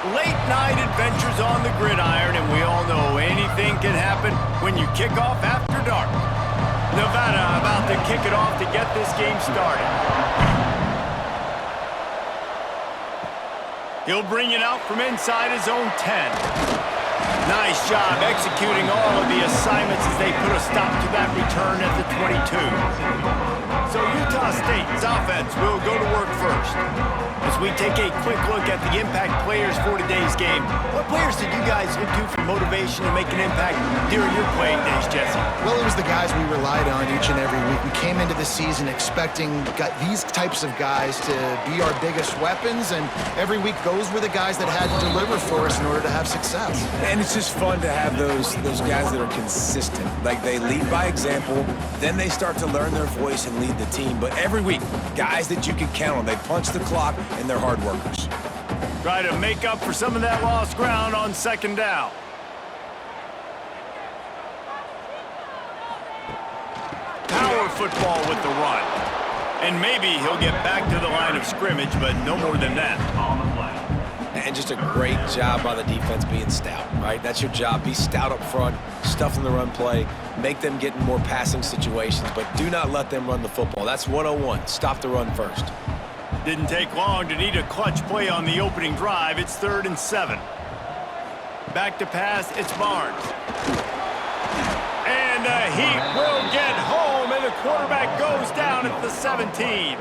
Late night adventures on the gridiron, and we all know anything can happen when you kick off after dark. Nevada about to kick it off to get this game started. He'll bring it out from inside his own 10. Nice job executing all of the assignments as they put a stop to that return at the 22. So Utah State's offense will go to work first. As we take a quick look at the impact players for today's game, what players did you guys look to for motivation to make an impact during your playing days, Jesse? Well, it was the guys we relied on each and every week. We came into the season expecting these types of guys to be our biggest weapons, and every week those were the guys that had to deliver for us in order to have success. And it's just fun to have those guys that are consistent. Like, they lead by example, then they start to learn their voice and lead the team. But every week, guys that you can count on. They punch the clock, and they're hard workers. Try to make up for some of that lost ground on second down. Power football with the run. And maybe he'll get back to the line of scrimmage, but no more than that. And just a great job by the defense being stout, right? That's your job. Be stout up front, stuff in the run play, make them get in more passing situations, but do not let them run the football. That's 101. Stop the run first. Didn't take long to need a clutch play on the opening drive. It's 3rd and 7. Back to pass, it's Barnes. And he will get home, and the quarterback goes down at the 17.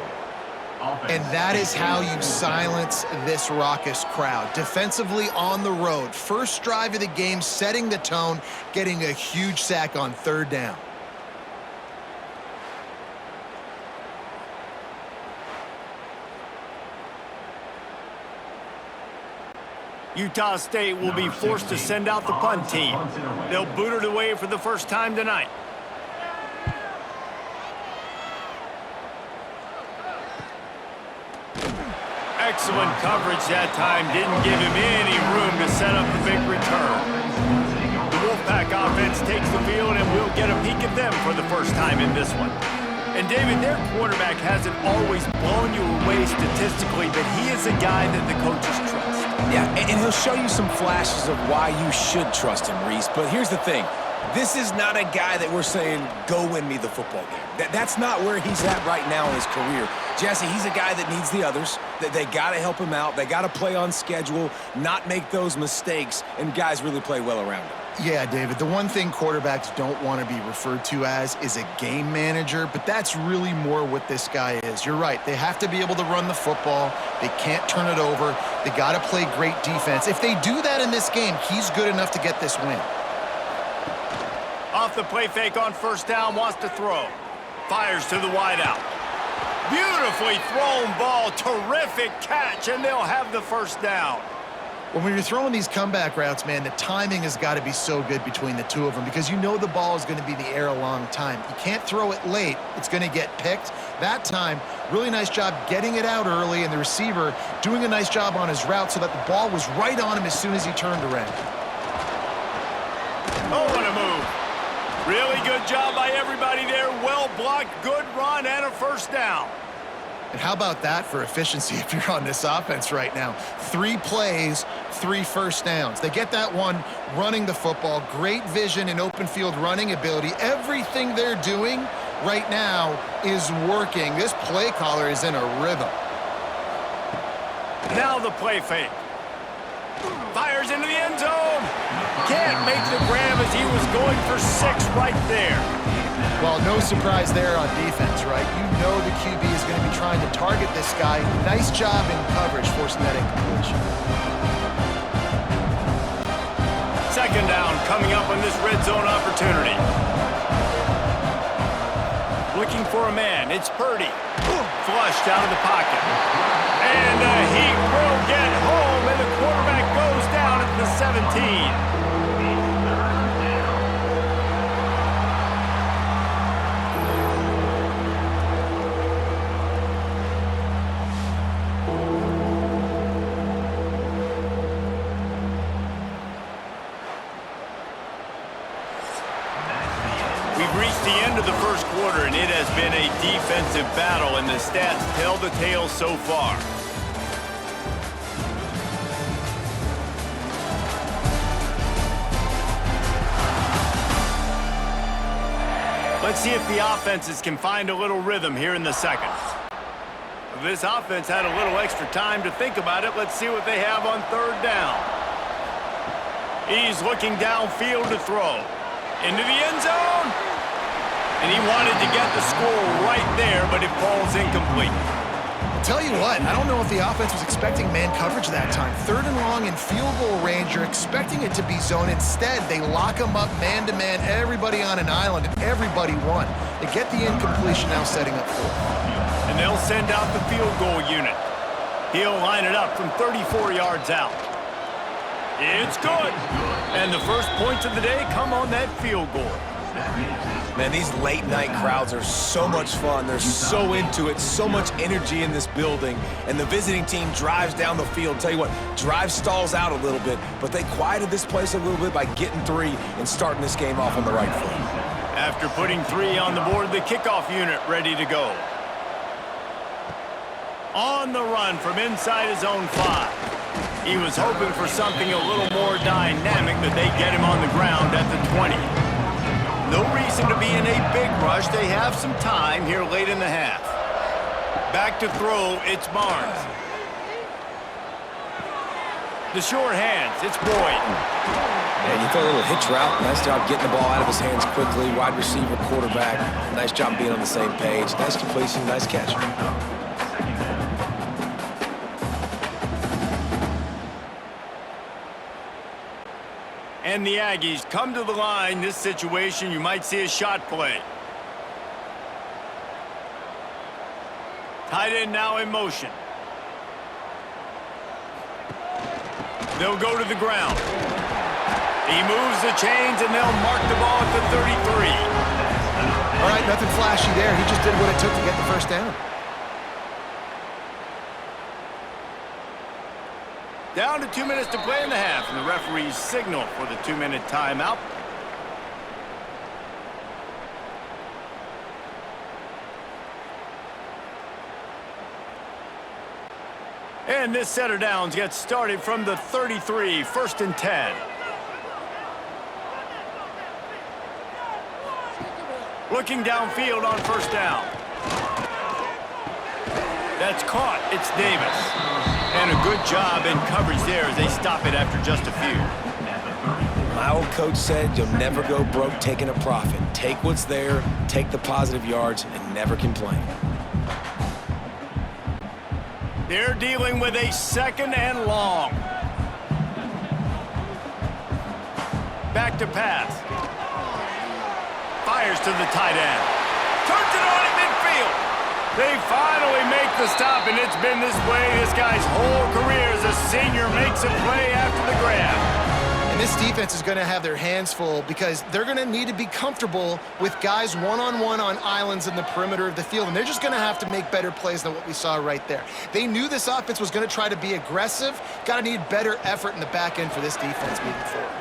And that is how you silence this raucous crowd. Defensively on the road. First drive of the game, setting the tone, getting a huge sack on 3rd down. Utah State will be forced to send out the punt team. They'll boot it away for the first time tonight. Excellent coverage that time. Didn't give him any room to set up the big return. The Wolfpack offense takes the field, and we'll get a peek at them for the first time in this one. And, David, their quarterback hasn't always blown you away statistically, but he is a guy that the coaches trust. Yeah, and he'll show you some flashes of why you should trust him, Reese. But here's the thing. This is not a guy that we're saying, go win me the football game. That's not where he's at right now in his career. Jesse, he's a guy that needs the others. They got to help him out. They got to play on schedule, not make those mistakes, and guys really play well around him. Yeah, David, the one thing quarterbacks don't want to be referred to as is a game manager, but that's really more what this guy is. You're right. They have to be able to run the football. They can't turn it over. They got to play great defense. If they do that in this game, he's good enough to get this win. Off the play fake on first down, wants to throw. Fires to the wideout. Beautifully thrown ball, terrific catch, and they'll have the first down. When you're throwing these comeback routes, man, the timing has got to be so good between the two of them because you know the ball is going to be in the air a long time. You can't throw it late. It's going to get picked. That time, really nice job getting it out early, and the receiver doing a nice job on his route so that the ball was right on him as soon as he turned around. Oh, what a move. Really good job by everybody there. Well blocked, good run, and a first down. And how about that for efficiency if you're on this offense right now? 3 plays, 3 first downs. They get that one running the football, great vision and open field running ability. Everything they're doing right now is working. This play caller is in a rhythm. Now the play fake. Fires into the end zone. Can't make the grab as he was going for 6 right there. Well, no surprise there on defense, right? You know the QB is going to be trying to target this guy. Nice job in coverage, forcing that incompletion. Second down coming up on this red zone opportunity. Looking for a man. It's Purdy. Flushed out of the pocket. And he will get home, and the quarterback goes down at the 17. We've reached the end of the first quarter, and it has been a defensive battle, and the stats tell the tale so far. Let's see if the offenses can find a little rhythm here in the second. If this offense had a little extra time to think about it, let's see what they have on third down. He's looking downfield to throw. Into the end zone. And he wanted to get the score right there, but it falls incomplete. Tell you what, I don't know if the offense was expecting man coverage that time. Third and long in field goal range, you're expecting it to be zone. Instead, they lock them up man-to-man, everybody on an island, and everybody won. They get the incompletion, now setting up fourth. And they'll send out the field goal unit. He'll line it up from 34 yards out. It's good. And the first points of the day come on that field goal. Man, these late-night crowds are so much fun. They're so into it, so much energy in this building. And the visiting team drives down the field. Tell you what, drive stalls out a little bit, but they quieted this place a little bit by getting 3 and starting this game off on the right foot. After putting 3 on the board, the kickoff unit ready to go. On the run from inside his own 5. He was hoping for something a little more dynamic, but they get him on the ground at the 20. No reason to be in a big rush. They have some time here late in the half. Back to throw, it's Barnes. The short hands, it's Boyd. And you throw a little hitch route. Nice job getting the ball out of his hands quickly. Wide receiver, quarterback. Nice job being on the same page. Nice completion, nice catch. And the Aggies come to the line. This situation, you might see a shot play. Tight end now in motion. They'll go to the ground. He moves the chains, and they'll mark the ball at the 33. All right, nothing flashy there. He just did what it took to get the first down. Down to 2 minutes to play in the half, and the referees signal for the 2-minute timeout. And this set of downs gets started from the 33, 1st and 10. Looking downfield on first down. That's caught. It's Davis. And a good job in coverage there as they stop it after just a few. My old coach said you'll never go broke taking a profit. Take what's there, take the positive yards, and never complain. They're dealing with a 2nd and long. Back to pass. Fires to the tight end. Turns it on in midfield. They finally make the stop, and it's been this way this guy's whole career as a senior. Makes a play after the grab. And this defense is going to have their hands full because they're going to need to be comfortable with guys one-on-one on islands in the perimeter of the field, and they're just going to have to make better plays than what we saw right there. They knew this offense was going to try to be aggressive. Got to need better effort in the back end for this defense moving forward.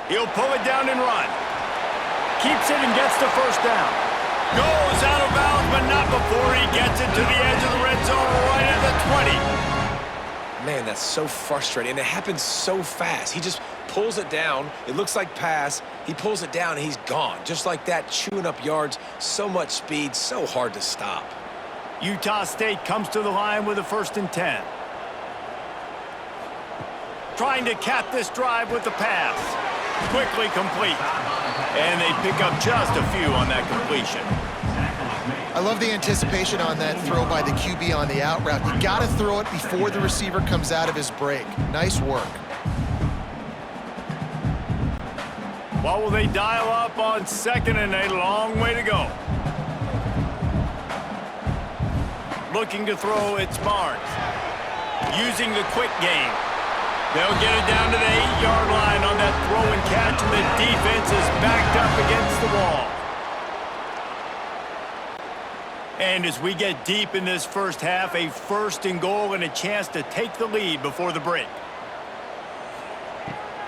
He'll pull it down and run. Keeps it and gets the first down. Goes out of bounds, but not before he gets it to the edge of the red zone right at the 20. Man, that's so frustrating, and it happens so fast. He just pulls it down. It looks like pass. He pulls it down, and he's gone. Just like that, chewing up yards. So much speed, so hard to stop. Utah State comes to the line with a 1st and 10. Trying to cap this drive with the pass. Quickly complete. And they pick up just a few on that completion. I love the anticipation on that throw by the QB on the out route. You got to throw it before the receiver comes out of his break. Nice work. What will they dial up on 2nd and a long way to go? Looking to throw, it's Barnes. Using the quick game. They'll get it down to the 8-yard line on that throw and catch, and the defense is backed up against the wall. And as we get deep in this first half, a 1st and goal and a chance to take the lead before the break.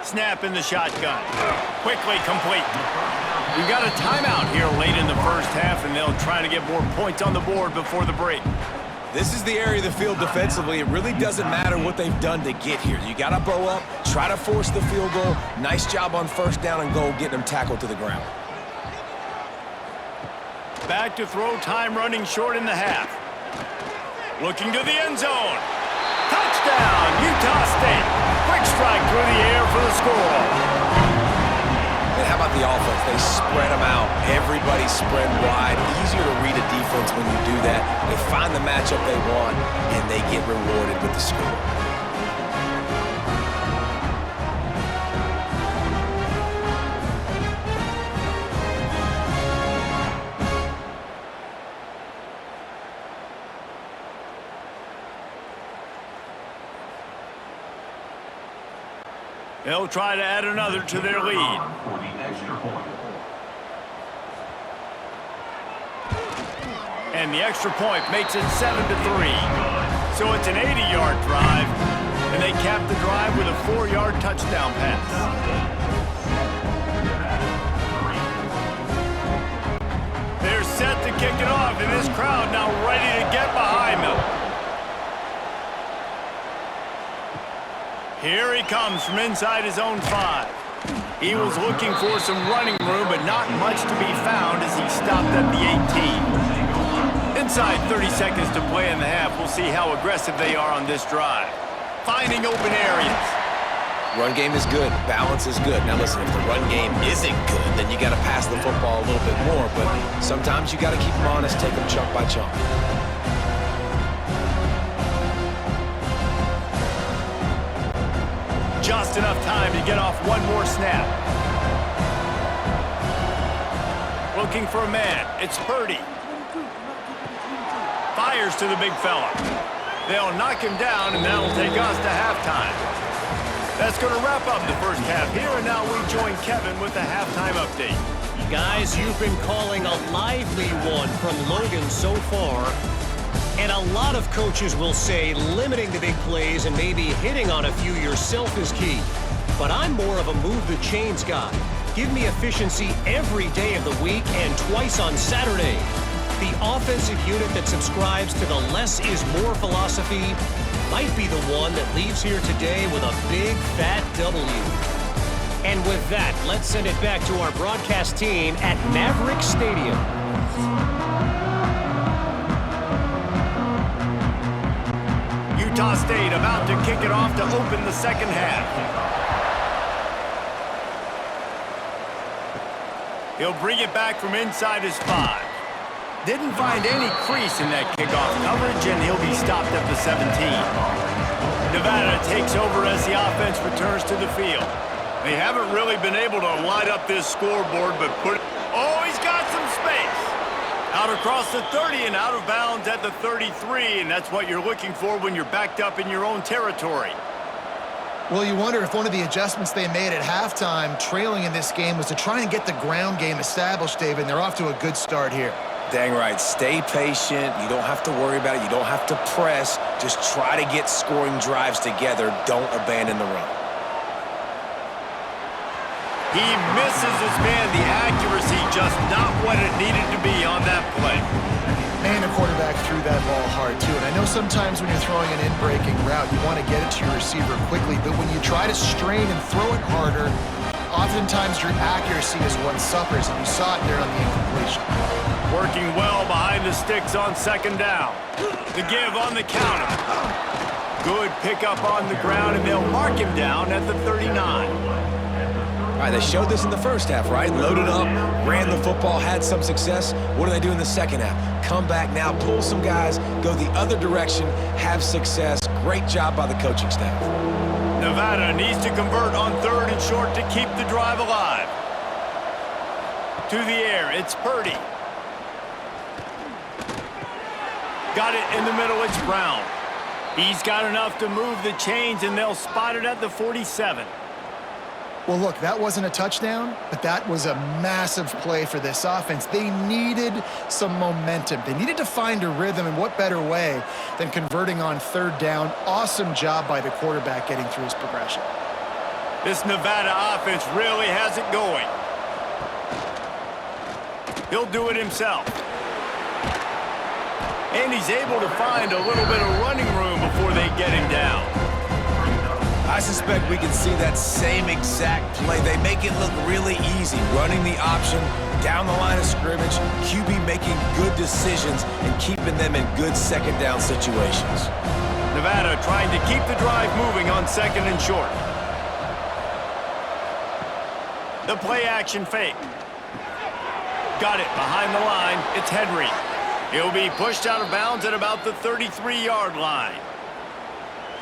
Snap in the shotgun. Quickly complete. We've got a timeout here late in the first half, and they'll try to get more points on the board before the break. This is the area of the field defensively. It really doesn't matter what they've done to get here. You got to bow up, Try to force the field goal. Nice job on first down and goal, getting them tackled to the ground. Back to throw, time running short in the half. Looking to the end zone. Touchdown, Utah State. Quick strike through the air for the score. And how about the offense? They spread them out. Everybody spread wide. Easier to read a defense when you do that. They find the matchup they want, and they get rewarded with the score. They'll try to add another to their lead. And the extra point makes it 7-3. So it's an 80-yard drive, and they cap the drive with a 4-yard touchdown pass. They're set to kick it off, and this crowd now ready to get behind them. Here he comes from inside his own 5. He was looking for some running room, but not much to be found as he stopped at the 18. Inside 30 seconds to play in the half. We'll see how aggressive they are on this drive. Finding open areas. Run game is good. Balance is good. Now listen, if the run game isn't good, then you got to pass the football a little bit more. But sometimes you got to keep them honest, take them chunk by chunk. Just enough time to get off one more snap. Looking for a man. It's Purdy. Fires to the big fella. They'll knock him down, and that'll take us to halftime. That's going to wrap up the first half here, and now we join Kevin with the halftime update. Guys, you've been calling a lively one from Logan so far. And a lot of coaches will say limiting the big plays and maybe hitting on a few yourself is key. But I'm more of a move the chains guy. Give me efficiency every day of the week and twice on Saturday. The offensive unit that subscribes to the less is more philosophy might be the one that leaves here today with a big fat W. And with that, let's send it back to our broadcast team at Maverick Stadium. Utah State about to kick it off to open the second half. He'll bring it back from inside his 5. Didn't find any crease in that kickoff coverage, and he'll be stopped at the 17. Nevada takes over as the offense returns to the field. They haven't really been able to light up this scoreboard, but oh, he's got some space. Out across the 30 and out of bounds at the 33, and that's what you're looking for when you're backed up in your own territory. Well, you wonder if one of the adjustments they made at halftime, trailing in this game, was to try and get the ground game established, David, and they're off to a good start here. Dang right. Stay patient. You don't have to worry about it. You don't have to press. Just try to get scoring drives together. Don't abandon the run. He misses his man. The accuracy just not what it needed to be on that play. And the quarterback threw that ball hard, too. And I know sometimes when you're throwing an in-breaking route, you want to get it to your receiver quickly. But when you try to strain and throw it harder, oftentimes your accuracy is what suffers. And you saw it there on the incompletion. Working well behind the sticks on second down. The give on the counter. Good pickup on the ground, and they'll mark him down at the 39. All right, they showed this in the first half, right? Loaded up, ran the football, had some success. What do they do in the second half? Come back now, pull some guys, go the other direction, have success. Great job by the coaching staff. Nevada needs to convert on third and short to keep the drive alive. To the air, it's Purdy. Got it in the middle, it's Brown. He's got enough to move the chains, and they'll spot it at the 47. Well, look, that wasn't a touchdown, but that was a massive play for this offense. They needed some momentum. They needed to find a rhythm, and what better way than converting on third down. Awesome job by the quarterback getting through his progression. This Nevada offense really has it going. He'll do it himself. And he's able to find a little bit of running room before they get him down. I suspect suspect we can see that same exact play. They make it look really easy, running the option down the line of scrimmage, QB making good decisions and keeping them in good second down situations. Nevada trying to keep the drive moving on 2nd and short. The play action fake. Got it behind the line. It's Henry. He'll be pushed out of bounds at about the 33-yard line.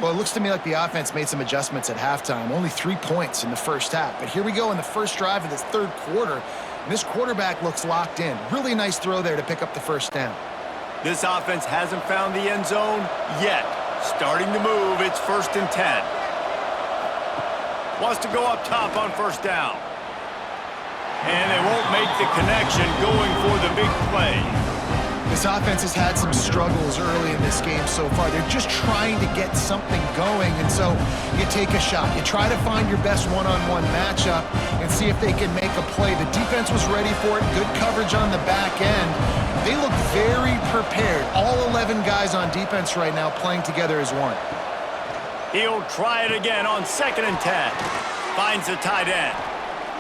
Well, it looks to me like the offense made some adjustments at halftime. Only 3 points in the first half. But here we go in the first drive of this third quarter. And this quarterback looks locked in. Really nice throw there to pick up the first down. This offense hasn't found the end zone yet. Starting to move. It's 1st and 10. Wants to go up top on first down. And they won't make the connection going for the big play. This offense has had some struggles early in this game so far. They're just trying to get something going, and so you take a shot. You try to find your best one-on-one matchup and see if they can make a play. The defense was ready for it. Good coverage on the back end. They look very prepared. All 11 guys on defense right now playing together as one. He'll try it again on 2nd and 10. Finds the tight end.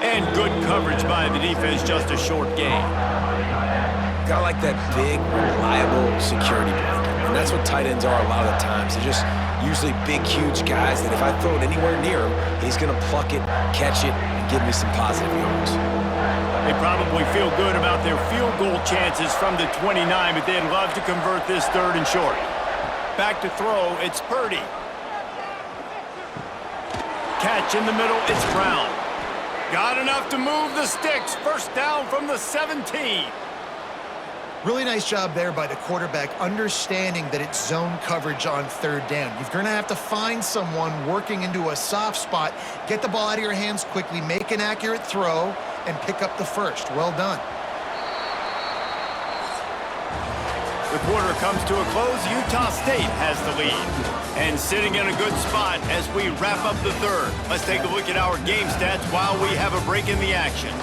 And good coverage by the defense, just a short gain. Got like that big, reliable security blanket. And that's what tight ends are a lot of the times. They're just usually big, huge guys that if I throw it anywhere near him, he's going to pluck it, catch it, and give me some positive yards. They probably feel good about their field goal chances from the 29, but they'd love to convert this 3rd and short. Back to throw, it's Purdy. Catch in the middle, it's Brown. Got enough to move the sticks. First down from the 17. Really nice job there by the quarterback, understanding that it's zone coverage on 3rd down. You're going to have to find someone working into a soft spot, get the ball out of your hands quickly, make an accurate throw, and pick up the first. Well done. The quarter comes to a close. Utah State has the lead. And sitting in a good spot as we wrap up the 3rd. Let's take a look at our game stats while we have a break in the action.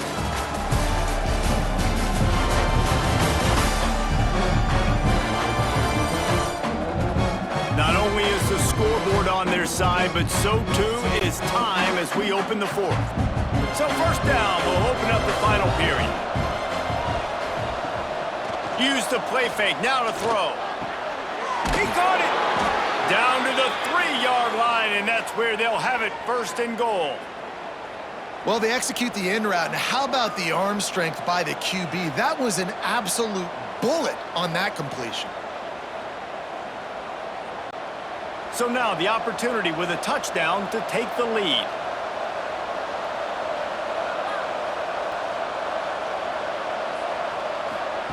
Not only is the scoreboard on their side, but so too is time as we open the 4th. So first down, we'll open up the final period. Use the play fake, now to throw. He got it! Down to the 3-yard line, and that's where they'll have it, 1st and goal. Well, they execute the in route, and how about the arm strength by the QB? That was an absolute bullet on that completion. So now the opportunity with a touchdown to take the lead.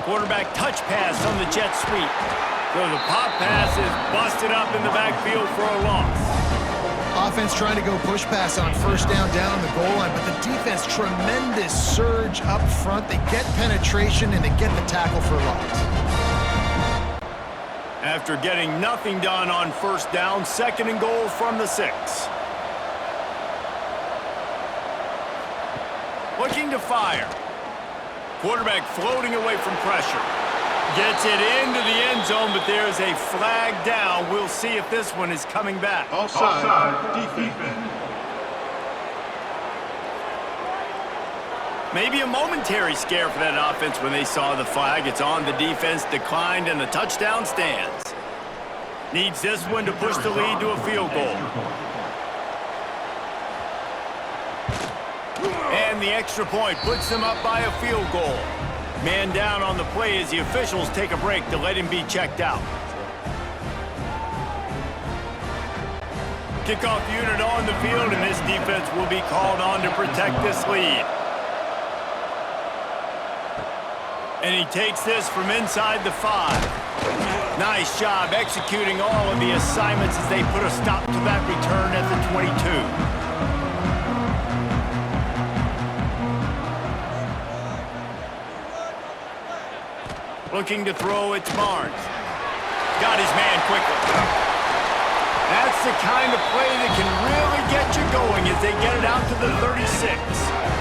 Quarterback touch pass on the jet sweep. So the pop pass is busted up in the backfield for a loss. Offense trying to go push pass on first down on the goal line, but the defense, tremendous surge up front. They get penetration and they get the tackle for loss. After getting nothing done on first down, 2nd and goal from the 6. Looking to fire. Quarterback floating away from pressure. Gets it into the end zone, but there's a flag down. We'll see if this one is coming back. Offside, defense. Maybe a momentary scare for that offense when they saw the flag. It's on, the defense declined, and the touchdown stands. Needs this one to push the lead to a field goal. And the extra point puts them up by a field goal. Man down on the play as the officials take a break to let him be checked out. Kickoff unit on the field, and this defense will be called on to protect this lead. And he takes this from inside the 5. Nice job executing all of the assignments as they put a stop to that return at the 22. Looking to throw, it's Barnes. Got his man quickly. That's the kind of play that can really get you going as they get it out to the 36.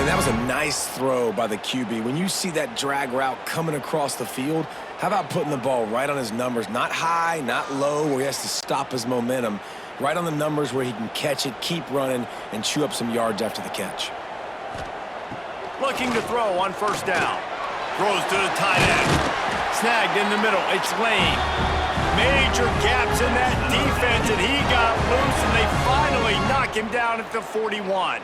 And that was a nice throw by the QB. When you see that drag route coming across the field, how about putting the ball right on his numbers? Not high, not low, where he has to stop his momentum. right on the numbers where he can catch it, keep running, and chew up some yards after the catch. Looking to throw on first down. Throws to the tight end. Snagged in the middle. It's Lane. Major gaps in that defense, and he got loose, and they finally knock him down at the 41.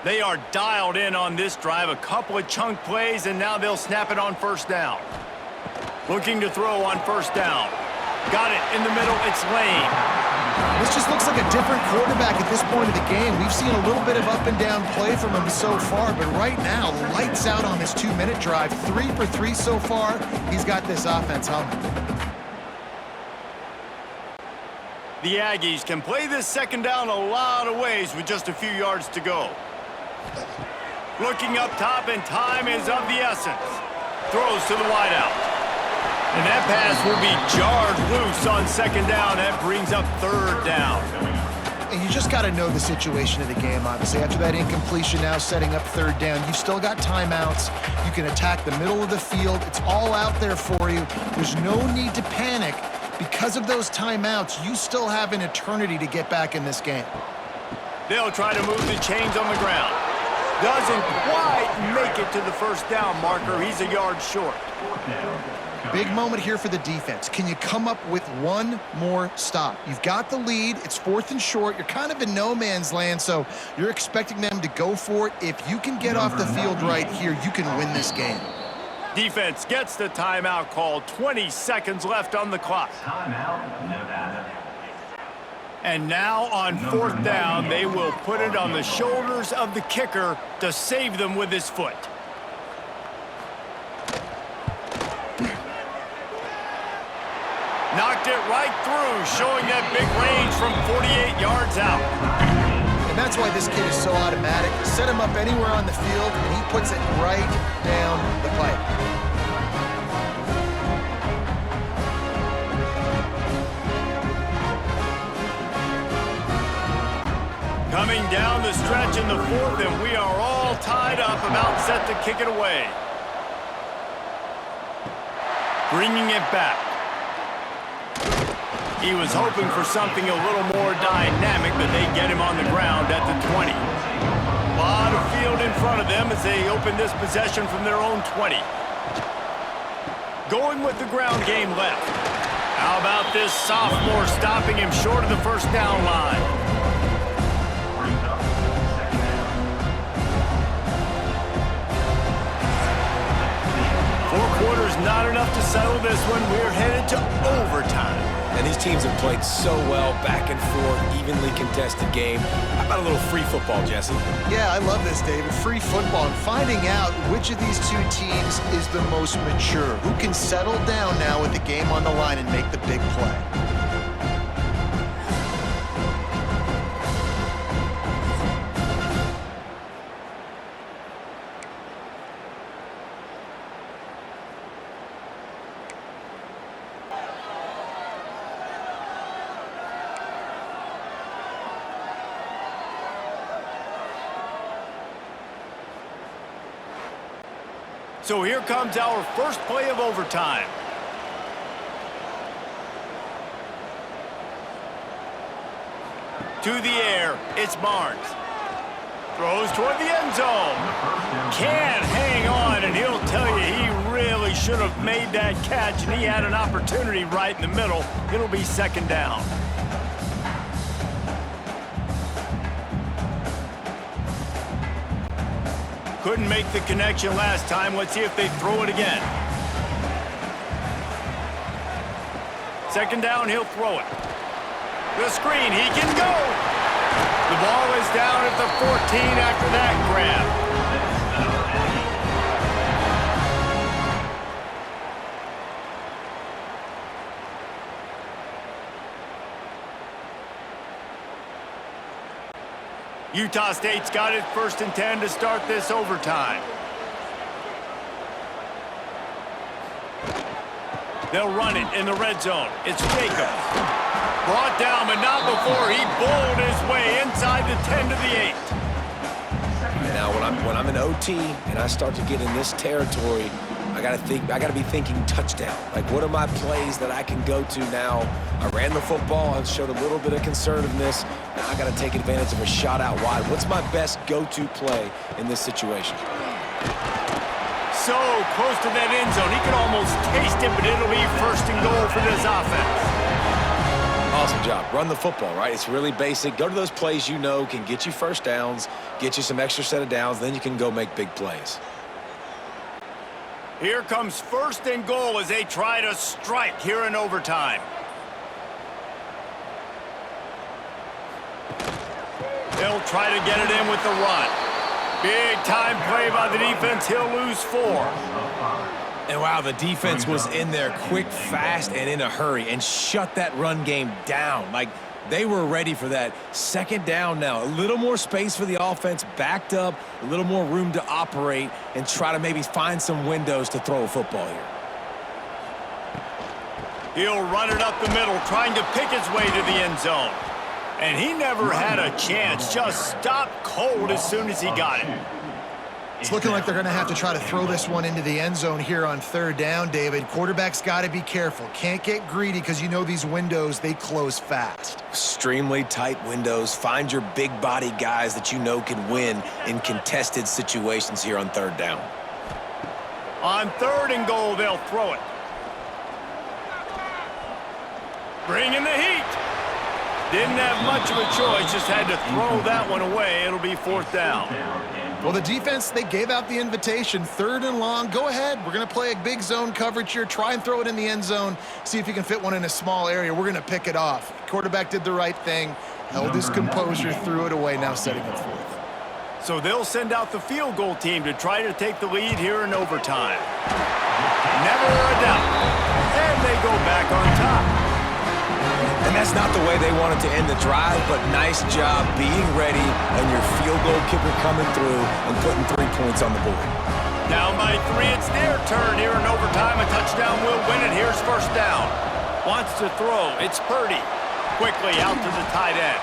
They are dialed in on this drive. A couple of chunk plays, and now they'll snap it on first down. Looking to throw on first down. Got it in the middle. It's Lane. This just looks like a different quarterback at this point of the game. We've seen a little bit of up and down play from him so far, but right now, lights out on this 2-minute drive. 3 for 3 so far. He's got this offense humming. The Aggies can play this second down a lot of ways with just a few yards to go. Looking up top, and time is of the essence. Throws to the wideout. And that pass will be jarred loose on second down. That brings up third down. And you just got to know the situation of the game, obviously. After that incompletion, now setting up third down. You've still got timeouts. You can attack the middle of the field. It's all out there for you. There's no need to panic. Because of those timeouts, you still have an eternity to get back in this game. They'll try to move the chains on the ground. Doesn't quite make it to the first down marker. He's a yard short. Big moment here for the defense. Can you come up with one more stop? You've got the lead. It's 4th and short. You're kind of in no man's land, so you're expecting them to go for it. If you can get off the field right here, you can win this game. Defense gets the timeout call. 20 seconds left on the clock. Timeout, Nevada. And now on fourth down, they will put it on the shoulders of the kicker to save them with his foot. Knocked it right through, showing that big range from 48 yards out. And that's why this kid is so automatic. Set him up anywhere on the field, and he puts it right down the pipe. Coming down the stretch in the fourth, and we are all tied up, about set to kick it away. Bringing it back. He was hoping for something a little more dynamic, but they get him on the ground at the 20. A lot of field in front of them as they open this possession from their own 20. Going with the ground game left. How about this sophomore stopping him short of the first down line? Four quarters not enough to settle this one. We're headed to overtime. And these teams have played so well, back and forth, evenly contested game. How about a little free football, Jesse? Yeah, I love this, David. Free football and finding out which of these two teams is the most mature. Who can settle down now with the game on the line and make the big play. So here comes our first play of overtime. To the air, it's Barnes. Throws toward the end zone. Can't hang on, and he'll tell you he really should have made that catch, and he had an opportunity right in the middle. It'll be second down. Couldn't make the connection last time. Let's see if they throw it again. Second down, he'll throw it. The screen, he can go. The ball is down at the 14 after that grab. Utah State's got it 1st and 10 to start this overtime. They'll run it in the red zone. It's Jacobs. Brought down, but not before he bowled his way inside the 10 to the 8. Now, when I'm in OT and I start to get in this territory, I I gotta be thinking touchdown. Like, what are my plays that I can go to now? I ran the football, I showed a little bit of conservativeness. Now I gotta take advantage of a shot out wide. What's my best go-to play in this situation? So close to that end zone. He could almost taste it, but it'll be first and goal for this offense. Awesome job. Run the football, right? It's really basic. Go to those plays you know can get you first downs, get you some extra set of downs, then you can go make big plays. Here comes first and goal as they try to strike here in overtime. They'll try to get it in with the run. Big time play by the defense. He'll lose 4. And wow, the defense was in there quick, fast, and in a hurry and shut that run game down. Like, they were ready for that. Second down now. A little more space for the offense, backed up, a little more room to operate and try to maybe find some windows to throw a football here. He'll run it up the middle, trying to pick his way to the end zone. And he never had a chance. Just stopped cold as soon as he got it. It's looking like they're going to have to try to throw this one into the end zone here on third down, David. Quarterback's got to be careful. Can't get greedy because you know these windows, they close fast. Extremely tight windows. Find your big body guys that you know can win in contested situations here on third down. On third and goal, they'll throw it. Bring in the heat. Didn't have much of a choice, just had to throw that one away. It'll be fourth down. Well, the defense, they gave out the invitation. Third and long, go ahead. We're going to play a big zone coverage here. Try and throw it in the end zone. See if you can fit one in a small area. We're going to pick it off. Quarterback did the right thing. Held his composure, threw it away, now setting up fourth. So they'll send out the field goal team to try to take the lead here in overtime. Never a doubt. And they go back on top. And that's not the way they wanted to end the drive, but nice job being ready and your field goal kicker coming through and putting 3 points on the board. Down by 3, it's their turn here in overtime. A touchdown will win it. Here's first down. Wants to throw. It's Purdy. Quickly out to the tight end.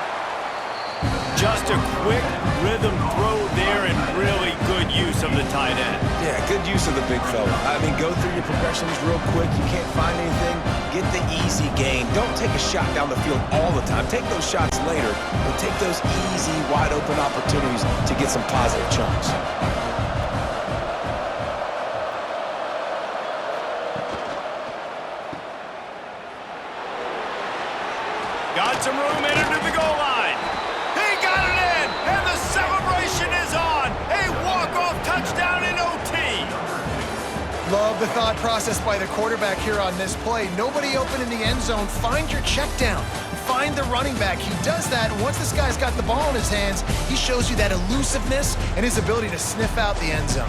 Just a quick rhythm throw there and really good use of the tight end. Yeah, good use of the big fella. I mean, go through your progressions real quick. You can't find anything. Get the easy gain. Don't take a shot down the field all the time. Take those shots later, but take those easy, wide-open opportunities to get some positive chunks. Got some room in into the goal line. He got it in, and the celebration is on. A walk-off touchdown in OT. Love the thought process by the quarterback here on this play. Nobody open in the end zone. Find your check down. Find the running back. He does that, and once this guy's got the ball in his hands, he shows you that elusiveness and his ability to sniff out the end zone.